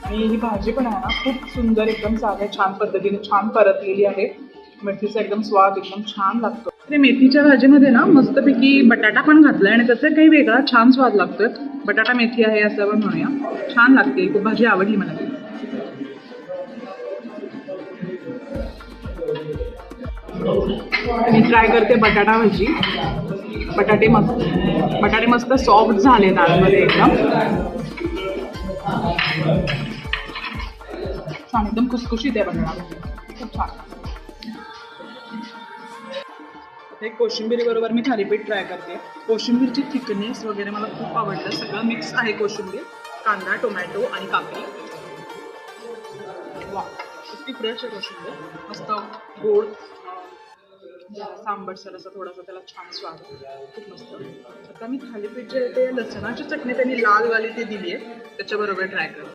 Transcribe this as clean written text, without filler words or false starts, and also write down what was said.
आणि ही भाजी पण आहे ना खूप सुंदर एकदम साध्या छान पद्धतीने छान परतलेली आहे. मेथीचा एकदम स्वाद एकदम छान लागतो. आणि मेथीच्या भाजीमध्ये ना मस्तपैकी बटाटा पण घातलाय आणि त्याचा काही वेगळा छान स्वाद लागतोय. बटाटा मेथी आहे असं आपण म्हणूया. छान लागते. खूप भाजी आवडली मला ती. मी ट्राय करते बटाटा भाजी. बटाटे मस्त सॉफ्ट झाले आतमध्ये एकदम छान एकदम खुसखुशीत आहे बटाटा खूप छान. हे कोशिंबीर बरोबर मी थालीपीठ ट्राय करते. कोशिंबीरची थिकनेस वगैरे मला खूप आवडलं. सगळं मिक्स आहे कोशिंबीर, कांदा, टोमॅटो आणि काकडी. वा इतकी फ्रेश आहे कोशिंबीर. मस्त गोड सांबटसर असं थोडासा त्याला छान स्वाद खूप मस्त. आता मी थालीपीठ जे आहे ते लसणाची चटणी त्यांनी लालवाली ती दिली आहे त्याच्याबरोबर ट्राय करते.